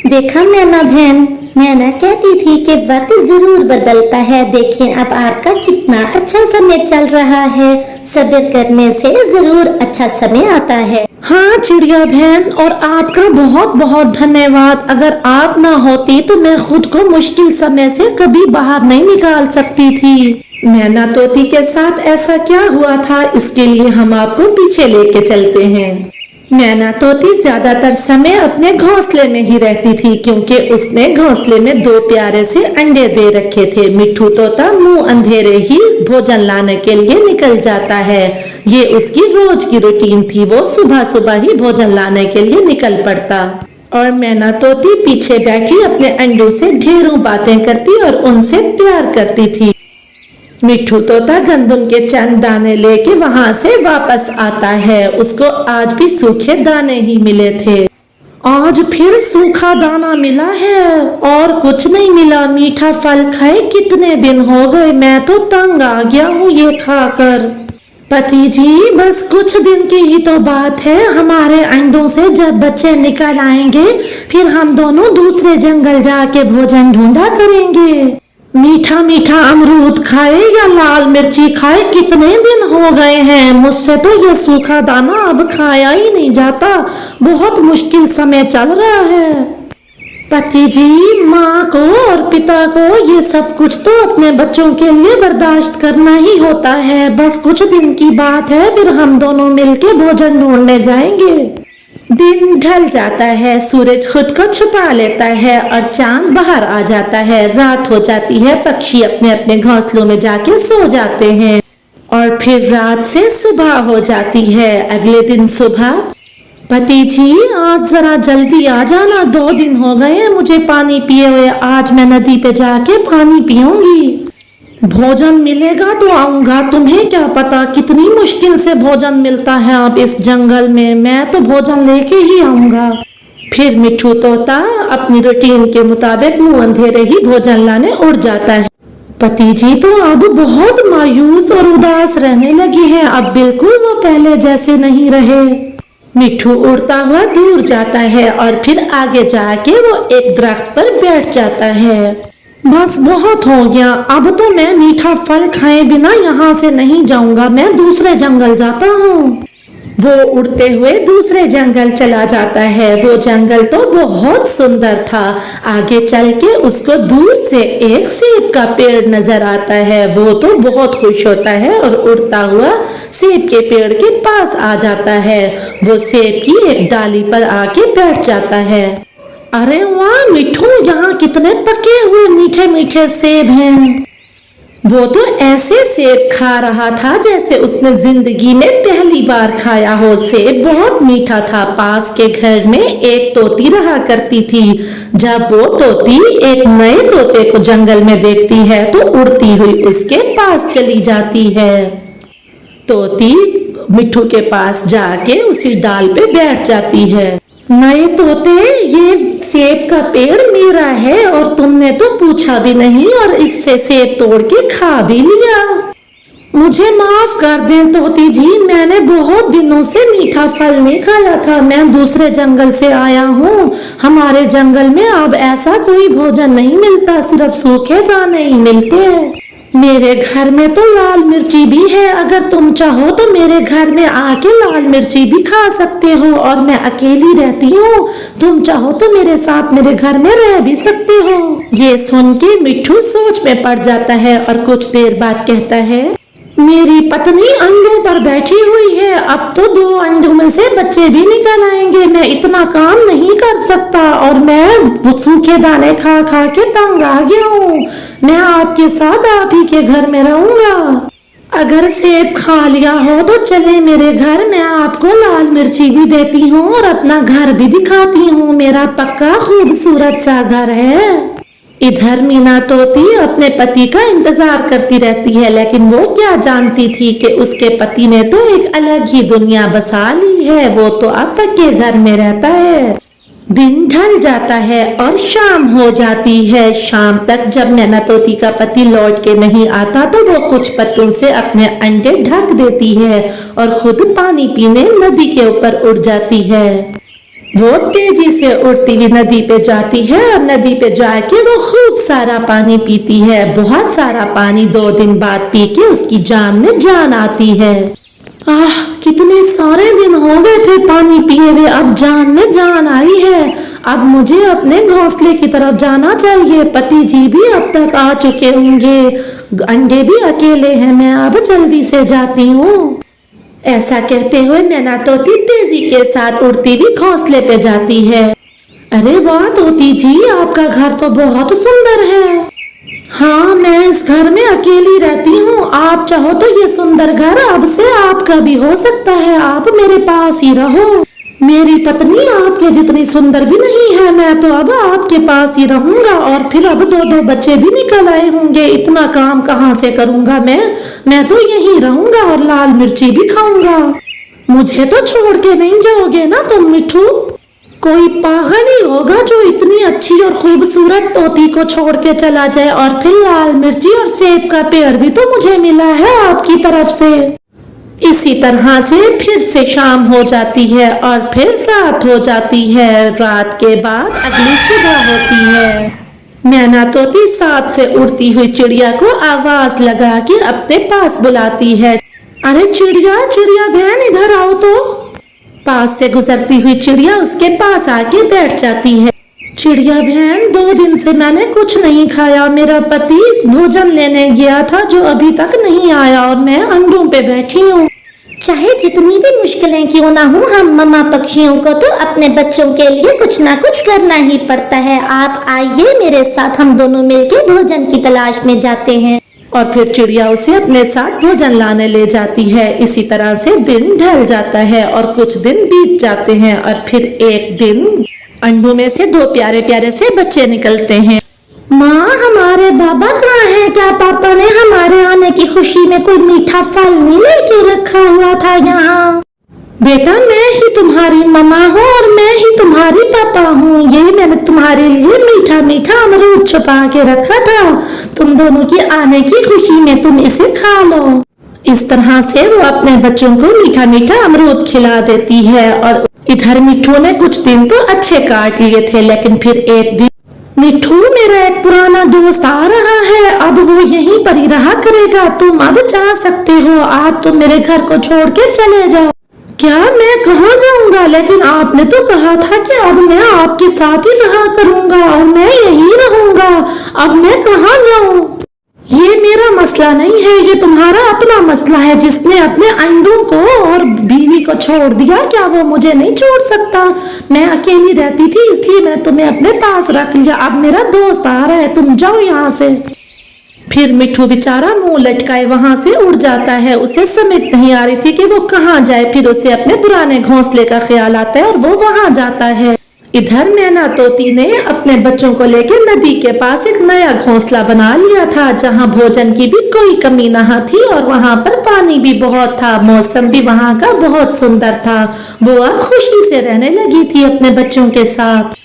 देखा मैना बहन, मैना कहती थी कि वक्त जरूर बदलता है। देखें अब आपका कितना अच्छा समय चल रहा है। सब्र करने से जरूर अच्छा समय आता है। हाँ चिड़िया बहन, और आपका बहुत बहुत धन्यवाद। अगर आप ना होती तो मैं खुद को मुश्किल समय से कभी बाहर नहीं निकाल सकती थी। मैना तोती के साथ ऐसा क्या हुआ था, इसके लिए हम आपको पीछे लेके चलते हैं। मैना तोती ज्यादातर समय अपने घोंसले में ही रहती थी, क्योंकि उसने घोंसले में दो प्यारे से अंडे दे रखे थे। मिट्ठू तोता मुंह अंधेरे ही भोजन लाने के लिए निकल जाता है। ये उसकी रोज की रूटीन थी। वो सुबह सुबह ही भोजन लाने के लिए निकल पड़ता और मैना तोती पीछे बैठी अपने अंडों से ढेरों बातें करती और उनसे प्यार करती थी। मिट्ठू तोता गंदम के चंद दाने लेके वहां से वापस आता है। उसको आज भी सूखे दाने ही मिले थे। आज फिर सूखा दाना मिला है और कुछ नहीं मिला। मीठा फल खाए कितने दिन हो गए, मैं तो तंग आ गया हूँ ये खाकर। पति जी, बस कुछ दिन की ही तो बात है। हमारे अंडों से जब बच्चे निकल आएंगे फिर हम दोनों दूसरे जंगल जाके भोजन ढूंढा करेंगे। मीठा मीठा अमरूद खाए या लाल मिर्ची खाए कितने दिन हो गए हैं। मुझसे तो ये सूखा दाना अब खाया ही नहीं जाता। बहुत मुश्किल समय चल रहा है। पति जी, माँ को और पिता को ये सब कुछ तो अपने बच्चों के लिए बर्दाश्त करना ही होता है। बस कुछ दिन की बात है, फिर हम दोनों मिलके भोजन ढूंढने जाएंगे। दिन ढल जाता है, सूरज खुद को छुपा लेता है और चांद बाहर आ जाता है। रात हो जाती है, पक्षी अपने अपने घोंसलों में जाके सो जाते हैं और फिर रात से सुबह हो जाती है। अगले दिन सुबह, पति जी आज जरा जल्दी आ जाना, 2 दिन हो गए हैं मुझे पानी पिए हुए। आज मैं नदी पे जाके पानी पीऊंगी। भोजन मिलेगा तो आऊंगा, तुम्हें क्या पता कितनी मुश्किल से भोजन मिलता है अब इस जंगल में। मैं तो भोजन लेके ही आऊंगा। फिर मिट्ठू तोता अपनी रूटीन के मुताबिक मुंह अंधेरे ही भोजन लाने उड़ जाता है। पति जी तो अब बहुत मायूस और उदास रहने लगे हैं। अब बिल्कुल वो पहले जैसे नहीं रहे। मिट्ठू उड़ता हुआ दूर जाता है और फिर आगे जाके वो एक दरख्त पर बैठ जाता है। बस बहुत हो गया, अब तो मैं मीठा फल खाए बिना यहाँ से नहीं जाऊंगा। मैं दूसरे जंगल जाता हूँ। वो उड़ते हुए दूसरे जंगल चला जाता है। वो जंगल तो बहुत सुंदर था। आगे चल के उसको दूर से एक सेब का पेड़ नजर आता है। वो तो बहुत खुश होता है और उड़ता हुआ सेब के पेड़ के पास आ जाता है। वो सेब की एक डाली पर आके बैठ जाता है। अरे वाह मिट्ठू, यहाँ कितने पके हुए मीठे मीठे सेब हैं। वो तो ऐसे सेब खा रहा था जैसे उसने जिंदगी में पहली बार खाया हो। सेब बहुत मीठा था। पास के घर में एक तोती रहा करती थी। जब वो तोती एक नए तोते को जंगल में देखती है तो उड़ती हुई उसके पास चली जाती है। तोती मिट्ठू के पास जाके उसी डाल पे बैठ जाती है। नए तोते, ये सेब का पेड़ मेरा है और तुमने तो पूछा भी नहीं और इससे सेब तोड़ के खा भी लिया। मुझे माफ कर दें तोती जी, मैंने बहुत दिनों से मीठा फल नहीं खाया था। मैं दूसरे जंगल से आया हूँ। हमारे जंगल में अब ऐसा कोई भोजन नहीं मिलता, सिर्फ सूखे दाने ही मिलते हैं। मेरे घर में तो लाल मिर्ची भी है। अगर तुम चाहो तो मेरे घर में आके लाल मिर्ची भी खा सकते हो। और मैं अकेली रहती हूँ, तुम चाहो तो मेरे साथ मेरे घर में रह भी सकते हो। ये सुन के मिट्ठू सोच में पड़ जाता है और कुछ देर बाद कहता है, मेरी पत्नी अंडों पर बैठी हुई है। अब तो 2 अंडों में से बच्चे भी निकल आएंगे। मैं इतना काम नहीं कर सकता और मैं सूखे दाने खा खा के तंग आ गया हूँ। मैं आपके साथ आप ही के घर में रहूंगा। अगर सेब खा लिया हो तो चले मेरे घर, मैं आपको लाल मिर्ची भी देती हूँ और अपना घर भी दिखाती हूँ। मेरा पक्का खूबसूरत सा घर है। इधर मीना तोती अपने पति का इंतजार करती रहती है, लेकिन वो क्या जानती थी कि उसके पति ने तो एक अलग ही दुनिया बसा ली है। वो तो अब पक्के घर में रहता है। दिन ढल जाता है और शाम हो जाती है। शाम तक जब मैना तोती का पति लौट के नहीं आता तो वो कुछ पत्तों से अपने अंडे ढक देती है और खुद पानी पीने नदी के ऊपर उड़ जाती है। वो तेजी से उड़ती हुई नदी पे जाती है और नदी पे जाके वो खूब सारा पानी पीती है। बहुत सारा पानी 2 दिन बाद पी के उसकी जान में जान आती है। कितने सारे दिन हो गए थे पानी पिए हुए, अब जान में जान आई है। अब मुझे अपने घोंसले की तरफ जाना चाहिए। पति जी भी अब तक आ चुके होंगे, अंडे भी अकेले हैं, मैं अब जल्दी से जाती हूँ। ऐसा कहते हुए मैना तोती तेजी के साथ उड़ती हुई घोंसले पे जाती है। अरे वाह तोती जी, आपका घर तो बहुत सुंदर है। हाँ, मैं इस घर में अकेली रहती हूँ। आप चाहो तो ये सुंदर घर अब से आपका भी हो सकता है। आप मेरे पास ही रहो। मेरी पत्नी आपके जितनी सुंदर भी नहीं है। मैं तो अब आपके पास ही रहूंगा और फिर अब 2-2 बच्चे भी निकल आए होंगे। इतना काम कहाँ से करूंगा मैं तो यहीं रहूंगा और लाल मिर्ची भी खाऊंगा। मुझे तो छोड़ के नहीं जाओगे ना तुम मिठू? कोई पागल ही होगा जो इतनी अच्छी और खूबसूरत तोती को छोड़ के चला जाए। और फिर लाल मिर्ची और सेब का पेड़ भी तो मुझे मिला है आपकी तरफ से। इसी तरह से फिर से शाम हो जाती है और फिर रात हो जाती है। रात के बाद अगली सुबह होती है। मैना तोती साथ से उड़ती हुई चिड़िया को आवाज लगा के अपने पास बुलाती है। अरे चिड़िया चिड़िया बहन, इधर आओ तो। पास से गुजरती हुई चिड़िया उसके पास आके बैठ जाती है। चिड़िया बहन, 2 दिन से मैंने कुछ नहीं खाया। मेरा पति भोजन लेने गया था जो अभी तक नहीं आया और मैं अंडों पे बैठी हूँ। चाहे जितनी भी मुश्किलें क्यों ना हो, हम मम्मा पक्षियों को तो अपने बच्चों के लिए कुछ ना कुछ करना ही पड़ता है। आप आइए मेरे साथ, हम दोनों मिलकर भोजन की तलाश में जाते हैं। और फिर चिड़िया उसे अपने साथ भोजन लाने ले जाती है। इसी तरह से दिन ढल जाता है और कुछ दिन बीत जाते हैं और फिर एक दिन अंडों में से 2 प्यारे प्यारे से बच्चे निकलते हैं। माँ, हमारे बाबा कहाँ हैं? क्या पापा ने हमारे आने की खुशी में कोई मीठा फल नहीं लेके रखा हुआ था यहाँ? बेटा, मैं ही तुम्हारी मम्मा हूँ और मैं ही तुम्हारी पापा हूँ। ये मैंने तुम्हारे लिए मीठा मीठा अमरूद छुपा के रखा था। तुम दोनों की आने की खुशी में तुम इसे खा लो। इस तरह से वो अपने बच्चों को मीठा मीठा अमरूद खिला देती है। और इधर मिठू ने कुछ दिन तो अच्छे काट लिए थे, लेकिन फिर एक दिन मिठू, मेरा एक पुराना दोस्त आ रहा है, अब वो यहीं पर ही रहा करेगा। तुम अब जा सकते हो। आज तुम मेरे घर को छोड़ के चले जाओ। क्या? मैं कहाँ जाऊंगा? लेकिन आपने तो कहा था कि अब मैं आपके साथ ही रहा करूंगा और मैं यहीं रहूंगा। अब मैं कहाँ जाऊं? ये मेरा मसला नहीं है, ये तुम्हारा अपना मसला है। जिसने अपने अंडों को और बीवी को छोड़ दिया, क्या वो मुझे नहीं छोड़ सकता? मैं अकेली रहती थी इसलिए मैंने तुम्हें अपने पास रख लिया। अब मेरा दोस्त आ रहा है, तुम जाओ यहाँ से। फिर मिठू बेचारा मुंह लटकाए वहां से उड़ जाता है। उसे समझ नहीं आ रही थी कि वो कहाँ जाए। फिर उसे अपने पुराने घोंसले का ख्याल आता है और वो वहां जाता है। इधर मैना तोती ने अपने बच्चों को लेकर नदी के पास एक नया घोंसला बना लिया था, जहाँ भोजन की भी कोई कमी न थी और वहाँ पर पानी भी बहुत था। मौसम भी वहाँ का बहुत सुंदर था। वो अब खुशी से रहने लगी थी अपने बच्चों के साथ।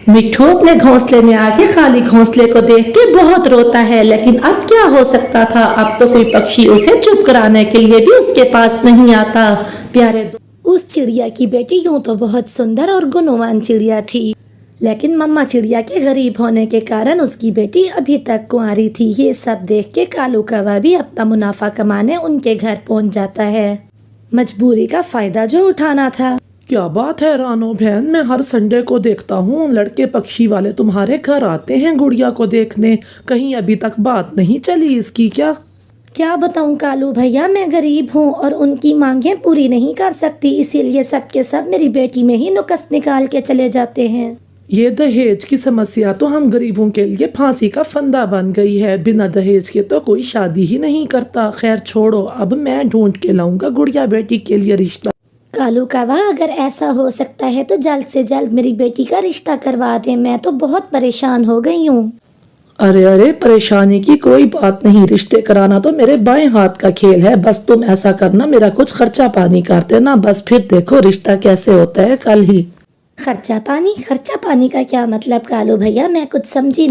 मिठू अपने घोंसले में आके खाली घोंसले को देख के बहुत रोता है, लेकिन अब क्या हो सकता था? अब तो कोई पक्षी उसे चुप कराने के लिए भी उसके पास नहीं आता। प्यारे उस चिड़िया की बेटी यूं तो बहुत सुंदर और गुणवान चिड़िया थी, लेकिन मम्मा चिड़िया के गरीब होने के कारण उसकी बेटी अभी तक कुंवारी थी। ये सब देख के कालू कौवा भी अपना मुनाफा कमाने उनके घर पहुंच जाता है। मजबूरी का फायदा जो उठाना था। क्या बात है रानो बहन, मैं हर संडे को देखता हूँ लड़के पक्षी वाले तुम्हारे घर आते हैं गुड़िया को देखने। कहीं अभी तक बात नहीं चली इसकी क्या बताऊं कालू भैया, मैं गरीब हूँ और उनकी मांगें पूरी नहीं कर सकती, इसीलिए सबके सब मेरी बेटी में ही नुक्स निकाल के चले जाते हैं। ये दहेज की समस्या तो हम गरीबों के लिए फांसी का फंदा बन गई है। बिना दहेज के तो कोई शादी ही नहीं करता। खैर छोड़ो, अब मैं ढूंढ के लाऊंगा गुड़िया बेटी के लिए रिश्ता। कालू कौवा, अगर ऐसा हो सकता है तो जल्द से जल्द मेरी बेटी का रिश्ता करवा दे। मैं तो बहुत परेशान हो गई हूँ। अरे परेशानी की कोई बात नहीं। रिश्ते कराना तो मेरे बाएं हाथ का खेल है। बस तुम ऐसा करना, मेरा कुछ खर्चा पानी कर देना, बस फिर देखो रिश्ता कैसे होता है कल ही। खर्चा पानी का क्या मतलब कालू भैया? मैं कुछ समझी।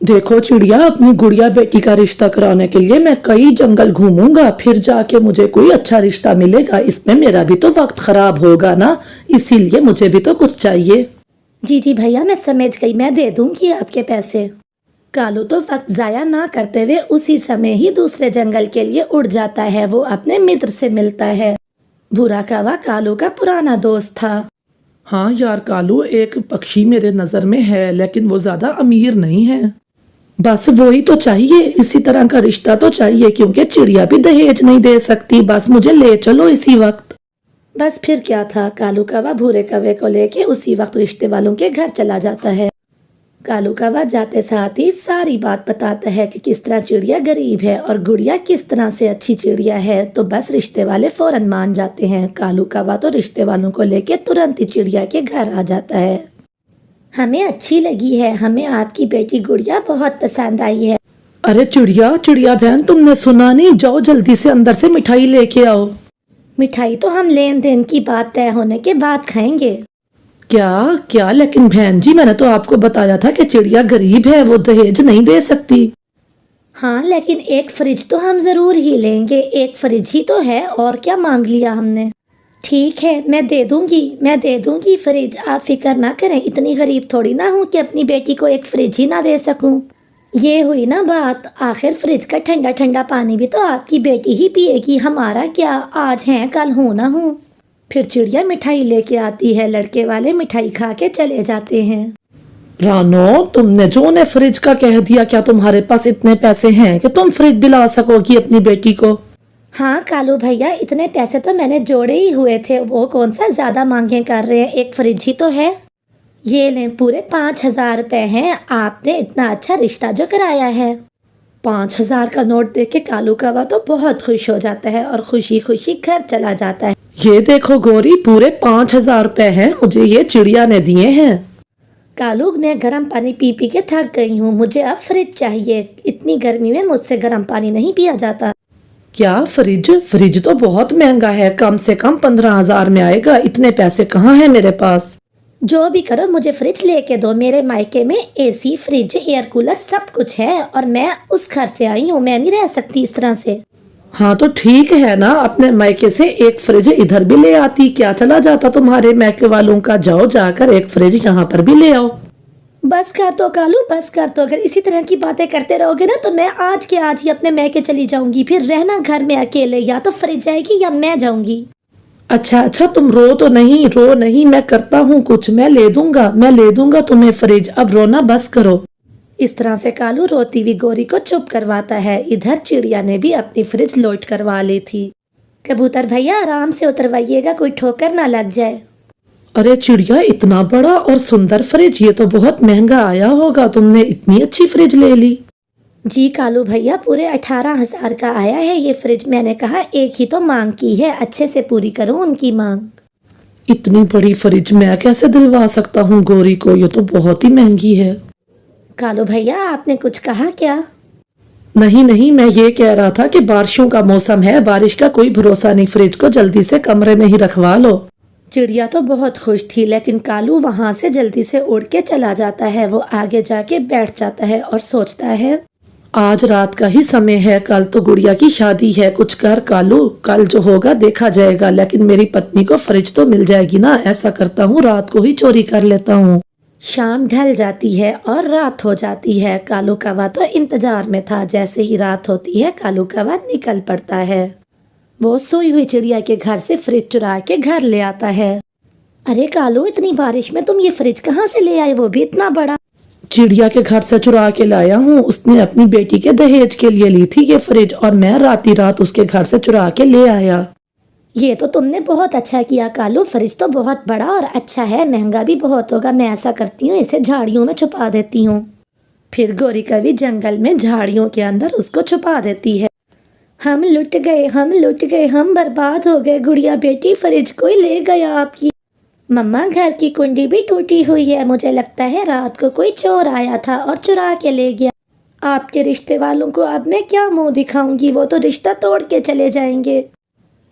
देखो चिड़िया, अपनी गुड़िया बेटी का रिश्ता कराने के लिए मैं कई जंगल घूमूंगा, फिर जाके मुझे कोई अच्छा रिश्ता मिलेगा। इसमें मेरा भी तो वक्त खराब होगा ना, इसीलिए मुझे भी तो कुछ चाहिए। जी जी भैया, मैं समझ गई, मैं दे दूंगी आपके पैसे। कालू तो वक्त जाया ना करते हुए उसी समय ही दूसरे जंगल के लिए उड़ जाता है। वो अपने मित्र से मिलता है। भूरा कौवा कालू का पुराना दोस्त था। हाँ यार कालू, एक पक्षी मेरे नजर में है, लेकिन वो ज्यादा अमीर नहीं है। बस वही तो चाहिए, इसी तरह का रिश्ता तो चाहिए, क्योंकि चिड़िया भी दहेज नहीं दे सकती। बस मुझे ले चलो इसी वक्त। बस फिर क्या था, कालू कौवा भूरे कौवे को लेके उसी वक्त रिश्ते वालों के घर चला जाता है। कालू कौवा जाते साथ ही सारी बात बताता है कि किस तरह चिड़िया गरीब है और गुड़िया किस तरह से अच्छी चिड़िया है। तो बस रिश्ते वाले फौरन मान जाते हैं। कालू कौवा तो रिश्ते वालों को लेके तुरंत ही चिड़िया के घर आ जाता है। हमें अच्छी लगी है, हमें आपकी बेटी गुड़िया बहुत पसंद आई है। अरे चिड़िया चिड़िया बहन, तुमने सुना नहीं? जाओ जल्दी से अंदर से मिठाई लेके आओ। मिठाई तो हम लेन देन की बात तय होने के बाद खाएंगे। क्या क्या? लेकिन बहन जी, मैंने तो आपको बताया था कि चिड़िया गरीब है, वो दहेज नहीं दे सकती। हाँ, लेकिन एक फ्रिज तो हम जरूर ही लेंगे, एक फ्रिज ही तो है, और क्या मांग लिया हमने। ठीक है, मैं दे दूंगी फ्रिज, आप फिक्र ना करें। इतनी गरीब थोड़ी ना हूँ कि अपनी बेटी को एक फ्रिज ही ना दे सकूं। ये हुई ना बात, आखिर फ्रिज का ठंडा ठंडा पानी भी तो आपकी बेटी ही पिएगी, हमारा क्या, आज है कल हो ना हो। फिर चिड़िया मिठाई लेके आती है। लड़के वाले मिठाई खा के चले जाते हैं। रानो, तुमने जो उन्हें फ्रिज का कह दिया, क्या तुम्हारे पास इतने पैसे हैं कि तुम फ्रिज दिला सकोगी अपनी बेटी को? हाँ कालू भैया, इतने पैसे तो मैंने जोड़े ही हुए थे, वो कौन सा ज्यादा मांगे कर रहे हैं, एक फ्रिज ही तो है। ये लें, पूरे 5,000 रुपए हैं, आपने इतना अच्छा रिश्ता जो कराया है। 5,000 का नोट देख के कालू कौवा तो बहुत खुश हो जाता है और खुशी खुशी घर चला जाता है। ये देखो गोरी, पूरे 5,000 रुपए हैं, मुझे ये चिड़िया ने दिए हैं। कालू, मैं गर्म पानी पी पी के थक गई हूँ, मुझे अब फ्रिज चाहिए। इतनी गर्मी में मुझसे गर्म पानी नहीं पिया जाता। क्या फ्रिज? फ्रिज तो बहुत महंगा है, कम से कम 15,000 में आएगा। इतने पैसे कहाँ हैं मेरे पास? जो भी करो, मुझे फ्रिज लेके दो। मेरे मायके में एसी, फ्रिज, एयर कूलर सब कुछ है, और मैं उस घर से आई हूँ, मैं नहीं रह सकती इस तरह से। हाँ तो ठीक है ना, अपने मायके से एक फ्रिज इधर भी ले आती, क्या चला जाता तुम्हारे मायके वालों का? जाओ जाकर एक फ्रिज यहाँ पर भी ले आओ। बस कर दो कालू, बस कर दो। अगर इसी तरह की बातें करते रहोगे ना तो मैं आज के आज ही अपने मायके चली जाऊंगी, फिर रहना घर में अकेले, या तो फ्रिज जाएगी या मैं जाऊंगी। अच्छा, तुम रो तो नहीं, रो नहीं, मैं करता हूँ कुछ, मैं ले दूंगा तुम्हें फ्रिज, अब रोना बस करो। इस तरह से कालू रोती हुई गोरी को चुप करवाता है। इधर चिड़िया ने भी अपनी फ्रिज लोड करवा ली थी। कबूतर भैया, आराम से उतरवाइएगा, कोई ठोकर ना लग जाए। अरे चिड़िया, इतना बड़ा और सुंदर फ्रिज, ये तो बहुत महंगा आया होगा, तुमने इतनी अच्छी फ्रिज ले ली। जी कालू भैया, पूरे 18,000 का आया है ये फ्रिज। मैंने कहा एक ही तो मांग की है, अच्छे से पूरी करूं उनकी मांग। इतनी बड़ी फ्रिज मैं कैसे दिलवा सकता हूँ गोरी को, ये तो बहुत ही महंगी है। कालू भैया, आपने कुछ कहा क्या? नहीं, मैं ये कह रहा था कि बारिशों का मौसम है, बारिश का कोई भरोसा नहीं, फ्रिज को जल्दी से कमरे में ही रखवा लो। चिड़िया तो बहुत खुश थी, लेकिन कालू वहां से जल्दी से उड़ के चला जाता है। वो आगे जाके बैठ जाता है और सोचता है, आज रात का ही समय है, कल तो गुड़िया की शादी है, कुछ कर कालू, कल जो होगा देखा जाएगा, लेकिन मेरी पत्नी को फ्रिज तो मिल जाएगी ना। ऐसा करता हूँ, रात को ही चोरी कर लेता हूँ। शाम ढल जाती है और रात हो जाती है। कालू कौवा तो इंतजार में था। जैसे ही रात होती है, कालू कौवा निकल पड़ता है। वो सोई हुई चिड़िया के घर से फ्रिज चुरा के घर ले आता है। अरे कालू, इतनी बारिश में तुम ये फ्रिज कहाँ से ले आए, वो भी इतना बड़ा? चिड़िया के घर से चुरा के लाया हूँ, उसने अपनी बेटी के दहेज के लिए ली थी ये फ्रिज, और मैं रात उसके घर से चुरा के ले आया। ये तो तुमने बहुत अच्छा किया कालू, फ्रिज तो बहुत बड़ा और अच्छा है, महंगा भी बहुत होगा। मैं ऐसा करती हूँ, इसे झाड़ियों में छुपा देती हूँ। फिर गोरी कवि जंगल में झाड़ियों के अंदर उसको छुपा देती है। हम लुट गए, हम बर्बाद हो गए। गुड़िया बेटी, फ्रिज कोई ले गया आपकी। मम्मा, घर की कुंडी भी टूटी हुई है, मुझे लगता है रात को कोई चोर आया था और चुरा के ले गया। आपके रिश्ते वालों को अब मैं क्या मुंह दिखाऊंगी, वो तो रिश्ता तोड़ के चले जाएंगे।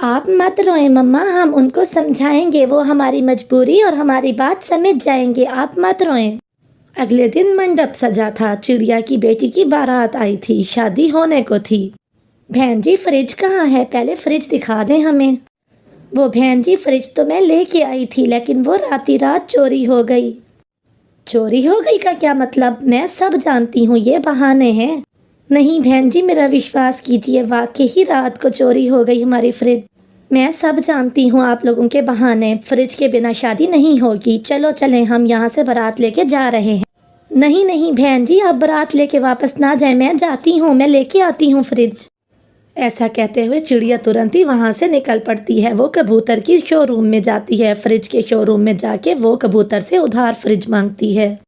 आप मत रोएं मम्मा, हम उनको समझाएंगे, वो हमारी मजबूरी और हमारी बात समझ जाएंगे, आप मत रोएं। अगले दिन मंडप सजा था। चिड़िया की बेटी की बारात आई थी, शादी होने को थी। बहन जी फ्रिज कहाँ है? पहले फ्रिज दिखा दें हमें। वो बहन जी फ्रिज तो मैं लेके आई थी, लेकिन वो रात चोरी हो गई। चोरी हो गई का क्या मतलब? मैं सब जानती हूँ, ये बहाने हैं। नहीं बहन जी मेरा विश्वास कीजिए, वाकई ही रात को चोरी हो गई हमारी फ्रिज। मैं सब जानती हूँ आप लोगों के बहाने। फ्रिज के बिना शादी नहीं होगी। चलो चलें, हम यहाँ से बारात लेके जा रहे हैं। नहीं नहीं बहन जी, आप बारात लेके वापस ना जाएं, मैं जाती हूँ, मैं लेके आती हूँ फ्रिज। ऐसा कहते हुए चिड़िया तुरंत ही वहाँ से निकल पड़ती है। वो कबूतर की शोरूम में जाती है। फ्रिज के शोरूम में जाके वो कबूतर से उधार फ्रिज मांगती है।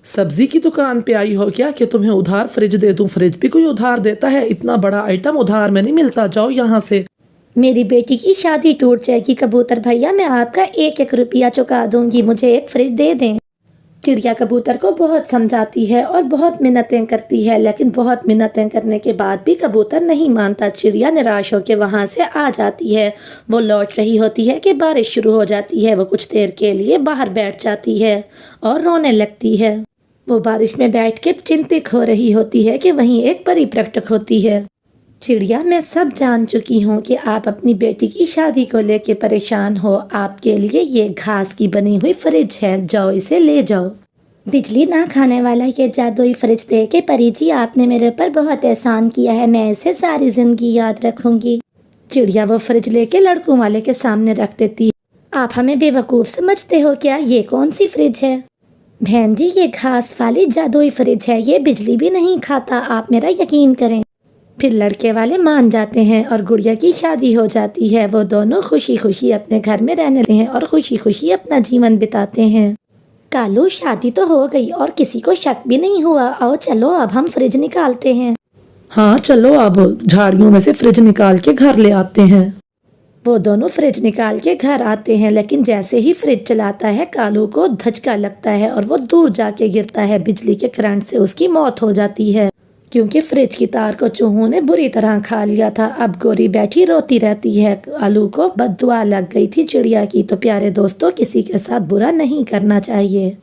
सब्जी की दुकान पे आई हो क्या कि तुम्हें उधार फ्रिज दे दूं? फ्रिज भी कोई उधार देता है? इतना बड़ा आइटम उधार में नहीं मिलता, जाओ यहाँ से। मेरी बेटी की शादी टूट जाएगी कबूतर भैया, मैं आपका 1-1 रुपया चुका दूंगी, मुझे एक फ्रिज दे दें। चिड़िया कबूतर को बहुत समझाती है और बहुत मिन्नतें करती है, लेकिन बहुत मिन्नतें करने के बाद भी कबूतर नहीं मानता। चिड़िया निराश होकर वहाँ से आ जाती है। वो लौट रही होती है कि बारिश शुरू हो जाती है। वो कुछ देर के लिए बाहर बैठ जाती है और रोने लगती है। वो बारिश में बैठ के चिंतित हो रही होती है कि वहीं एक परी प्रकट होती है। चिड़िया, मैं सब जान चुकी हूँ कि आप अपनी बेटी की शादी को लेके परेशान हो। आपके लिए ये घास की बनी हुई फ्रिज है, जाओ इसे ले जाओ। बिजली ना खाने वाला ये जादुई फ्रिज दे के परी जी, आपने मेरे ऊपर बहुत एहसान किया है, मैं इसे सारी जिंदगी याद रखूंगी। चिड़िया वो फ्रिज लेके लड़कों वाले के सामने रख देती है। आप हमें बेवकूफ़ समझते हो क्या? ये कौन सी फ्रिज है? बहन जी ये घास वाली जादुई फ्रिज है, ये बिजली भी नहीं खाता, आप मेरा यकीन करें। फिर लड़के वाले मान जाते हैं और गुड़िया की शादी हो जाती है। वो दोनों खुशी खुशी अपने घर में रहने लगते हैं और खुशी खुशी अपना जीवन बिताते हैं। कालू शादी तो हो गई और किसी को शक भी नहीं हुआ। आओ चलो अब हम फ्रिज निकालते हैं। हाँ चलो, अब झाड़ियों में से फ्रिज निकाल के घर ले आते हैं। वो दोनों फ्रिज निकाल के घर आते हैं, लेकिन जैसे ही फ्रिज चलाता है कालू को धचका लगता है और वो दूर जाके गिरता है। बिजली के करंट से उसकी मौत हो जाती है, क्योंकि फ्रिज की तार को चूहों ने बुरी तरह खा लिया था। अब गोरी बैठी रोती रहती है। कालू को बद्दुआ लग गई थी चिड़िया की। तो प्यारे दोस्तों, किसी के साथ बुरा नहीं करना चाहिए।